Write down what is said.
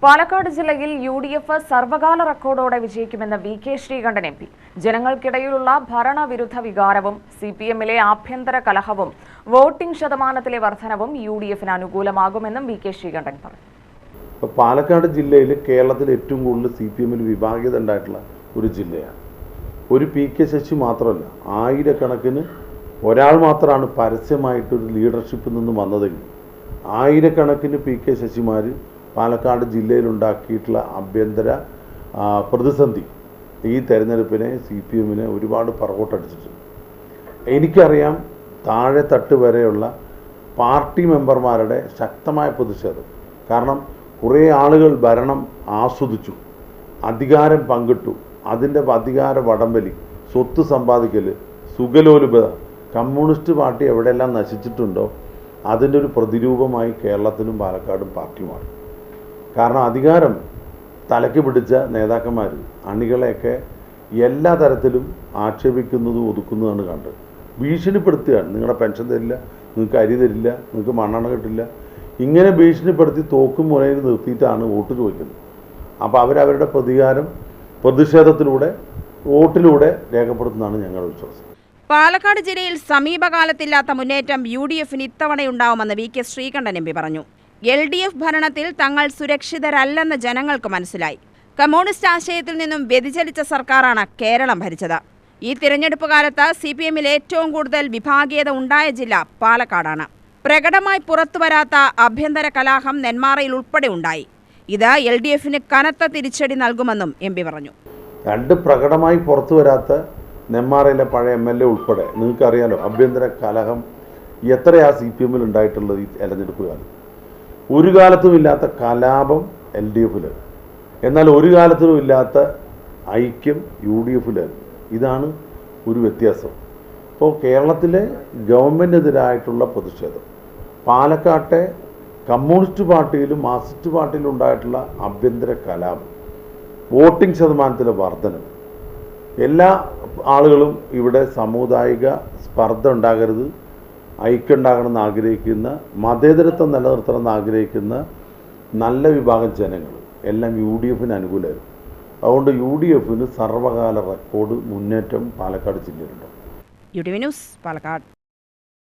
പാലക്കാട് ജില്ലയിൽ UDF സർവകാല റെക്കോർഡോടെ വിജയിക്കുമെന്ന് VK Sreekandan MP. ജനങ്ങൾക്കിടയിലുള്ള ഭരണവിരുദ്ധ വികാരവും CPM-ലെ ആഭ്യന്തര കലഹവും വോട്ടിംഗ് ശതമാനത്തിലെ വർധനവും UDF-ന് അനുകൂലമാകുമെന്നും VK ശ്രീകണ്ഠൻ പറഞ്ഞു. പാലക്കാട് ജില്ലയിൽ കേരളത്തിൽ ഏറ്റവും കൂടുതൽ CPM-ൽ വിഭാഗീയത ഉണ്ടായിട്ടുള്ള ഒരു ജില്ലയാണ്. ഒരു PK ശശി മാത്രമല്ല, ആയിരക്കണക്കിന് ഒരാൾ മാത്രമാണ് പരസ്യമായിട്ടൊരു ലീഡർഷിപ്പിൽ നിന്ന് വന്നതെങ്കിൽ ആയിരക്കണക്കിന് PK ശശിമാർ പാലക്കാട് ജില്ലയിലുണ്ടാക്കിയിട്ടുള്ള ആഭ്യന്തര പ്രതിസന്ധി ഈ തെരഞ്ഞെടുപ്പിനെ CPM-നെ ഒരുപാട് പുറകോട്ടടിച്ചിട്ടുണ്ട്. എനിക്കറിയാം, താഴെ തട്ട് വരെയുള്ള പാർട്ടി മെമ്പർമാരുടെ ശക്തമായ പ്രതിഷേധം. കാരണം കുറേ ആളുകൾ ഭരണം ആസ്വദിച്ചു, അധികാരം പങ്കിട്ടു, അതിൻ്റെ അധികാര വടംവലി, സ്വത്ത് സമ്പാദിക്കൽ, സുഖലോലുപത, കമ്മ്യൂണിസ്റ്റ് പാർട്ടി എവിടെയെല്ലാം നശിച്ചിട്ടുണ്ടോ അതിൻ്റെ ഒരു പ്രതിരൂപമായി കേരളത്തിലും പാലക്കാടും പാർട്ടിയുമാണ്. കാരണം അധികാരം തലയ്ക്ക് പിടിച്ച നേതാക്കന്മാർ അണികളെയൊക്കെ എല്ലാ തരത്തിലും ആക്ഷേപിക്കുന്നതും ഒതുക്കുന്നതാണ് കണ്ടത്. ഭീഷണിപ്പെടുത്തുകയാണ്. നിങ്ങളുടെ പെൻഷൻ തരില്ല, നിങ്ങൾക്ക് അരി തരില്ല, നിങ്ങൾക്ക് മണ്ണെണ്ണ കിട്ടില്ല, ഇങ്ങനെ ഭീഷണിപ്പെടുത്തി തോക്കും മുനയിൽ നിർത്തിയിട്ടാണ് വോട്ട് ചോദിക്കുന്നത്. അപ്പോൾ അവരവരുടെ പ്രതിഷേധത്തിലൂടെ വോട്ടിലൂടെ രേഖപ്പെടുത്തുന്നതാണ് ഞങ്ങളുടെ വിശ്വാസം. പാലക്കാട് ജില്ലയിൽ സമീപകാലത്തില്ലാത്ത മുന്നേറ്റം UDF-ന് ഇത്തവണയുണ്ടാവുമെന്ന് VK ശ്രീകണ്ഠൻ MP പറഞ്ഞു. LDF ഭരണത്തിൽ തങ്ങൾ സുരക്ഷിതരല്ലെന്ന് ജനങ്ങൾക്ക് മനസ്സിലായി. കമ്മ്യൂണിസ്റ്റ് ആശയത്തിൽ നിന്നും വ്യതിചലിച്ച സർക്കാരാണ് കേരളം ഭരിച്ചത്. ഈ തിരഞ്ഞെടുപ്പ് കാലത്ത് CPM-ൽ ഏറ്റവും കൂടുതൽ വിഭാഗീയത ഉണ്ടായ ജില്ല പാലക്കാടാണ്. പ്രകടമായി പുറത്തുവരാത്ത ആഭ്യന്തര കലാഹം നെന്മാറയിൽ ഉൾപ്പെടെ ഉണ്ടായി. ഇത് LDF-ന് കനത്ത തിരിച്ചടി നൽകുമെന്നും MP പറഞ്ഞു. രണ്ട് പ്രകടമായി പുറത്തു വരാത്ത നെന്മാറയിലെ പഴയ MLA ഉൾപ്പെടെ നിങ്ങൾക്കറിയാലോ, ആഭ്യന്തര കലഹം എത്രയാ CPM-ൽ ഉണ്ടായിട്ടുള്ളത്. ഈ തെരഞ്ഞെടുപ്പ് കാലം ഒരു കാലത്തും ഇല്ലാത്ത കലാപം LDF-ൽ, എന്നാൽ ഒരു കാലത്തിലും ഇല്ലാത്ത ഐക്യം UDF-ൽ. ഇതാണ് ഒരു വ്യത്യാസം. ഇപ്പോൾ കേരളത്തിലെ ഗവൺമെൻറ്റിനെതിരായിട്ടുള്ള പ്രതിഷേധം, പാലക്കാട്ടെ കമ്മ്യൂണിസ്റ്റ് പാർട്ടിയിലും മാർക്സിസ്റ്റ് പാർട്ടിയിലും ഉണ്ടായിട്ടുള്ള ആഭ്യന്തര കലാപം, വോട്ടിംഗ് ശതമാനത്തിലെ വർധനം, എല്ലാ ആളുകളും ഇവിടെ സാമുദായിക സ്പർദ്ധ ഉണ്ടാകരുത്, ഐക്യം ഉണ്ടാകണമെന്ന് ആഗ്രഹിക്കുന്ന, മതേതരത്വം നിലനിർത്തണമെന്ന് ആഗ്രഹിക്കുന്ന നല്ല വിഭാഗം ജനങ്ങൾ എല്ലാം UDF-ന് അനുകൂലമായിരുന്നു. അതുകൊണ്ട് UDF-ന് സർവകാല റെക്കോർഡ് മുന്നേറ്റം പാലക്കാട് ജില്ലയിലുണ്ട്. UTV news, Palakkad.